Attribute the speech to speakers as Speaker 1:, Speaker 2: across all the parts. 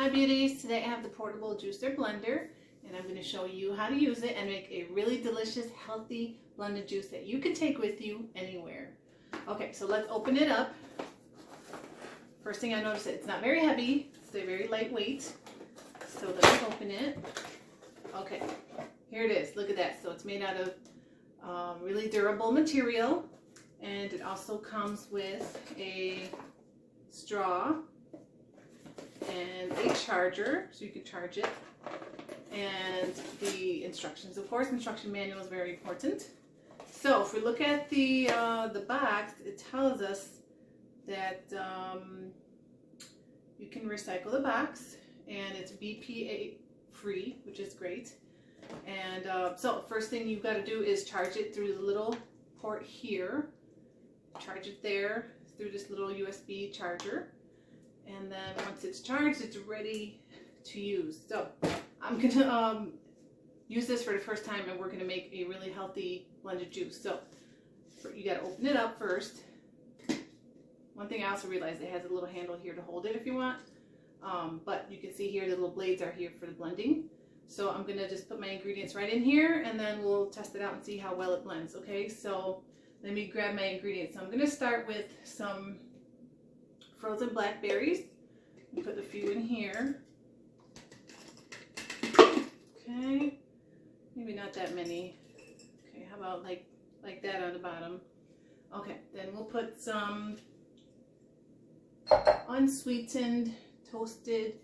Speaker 1: Hi Beauties, today I have the portable juicer blender and I'm going to show you how to use it and make a really delicious, healthy blended juice that you can take with you anywhere. Okay, so let's open it up. First thing I noticed, it's not very heavy, it's very lightweight. So let's open it. Okay, here it is. Look at that. So it's made out of really durable material, and it also comes with a straw and a charger, so you can charge it, and the instructions. Of course, instruction manual is very important. So if we look at the box, it tells us that you can recycle the box, and it's BPA-free, which is great. And so first thing you've got to do is charge it through the little port here. Charge it there through this little USB charger. And then once it's charged, it's ready to use. So I'm going to use this for the first time, and we're going to make a really healthy blended juice. So you got to open it up first. One thing I also realized, it has a little handle here to hold it if you want. But you can see here the little blades are here for the blending. So I'm going to just put my ingredients right in here, and then we'll test it out and see how well it blends. Okay, so let me grab my ingredients. So I'm going to start with some frozen blackberries. Put a few in here. Okay, maybe not that many. Okay, how about like that on the bottom? Okay, then we'll put some unsweetened toasted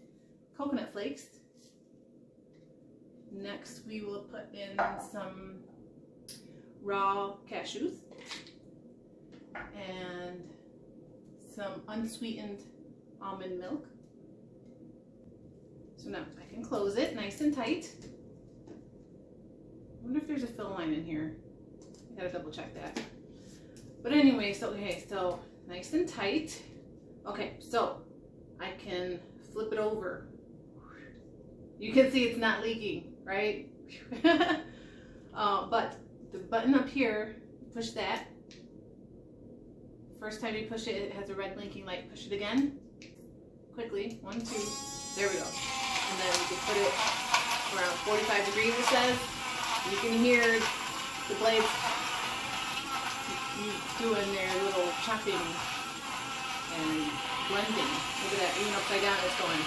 Speaker 1: coconut flakes. Next we will put in some raw cashews and some unsweetened almond milk. So now I can close it nice and tight. I wonder if there's a fill line in here. I gotta double check that. But anyway, so nice and tight. Okay, so I can flip it over. You can see it's not leaking, right? But the button up here, push that. First time you push it, it has a red blinking light. Push it again. Quickly. 1, 2. There we go. And then you can put it around 45 degrees, it says. You can hear the blades doing their little chopping and blending. Look at that, even upside down it's going,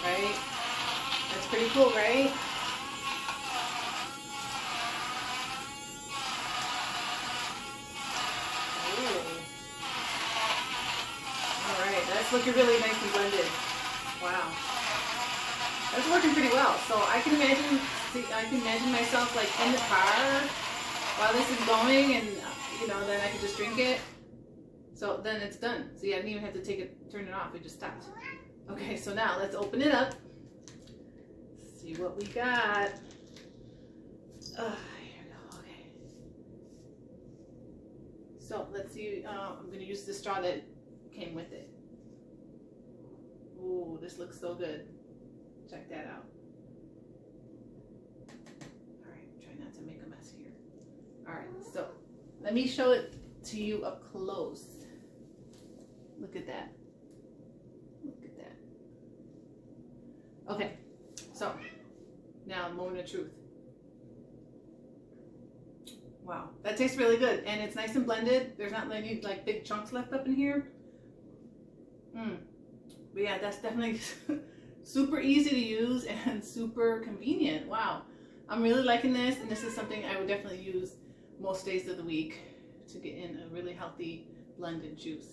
Speaker 1: right? That's pretty cool, right? Ooh. All right, that's looking really nice and blended. Wow, that's working pretty well. So I can imagine myself like in the car while this is going, and then I could just drink it. So then it's done. See, I didn't even have to turn it off. It just stopped. Okay, so now let's open it up. See what we got. Here we go. Okay. So let's see. I'm going to use the straw that came with it. Ooh, this looks so good. Check that out. All right, try not to make a mess here. All right, so let me show it to you up close. Look at that. Look at that. Okay, so now moment of truth. Wow, that tastes really good, and it's nice and blended. There's not any like big chunks left up in here. But yeah, that's definitely super easy to use and super convenient. Wow, I'm really liking this, and this is something I would definitely use most days of the week to get in a really healthy blended juice.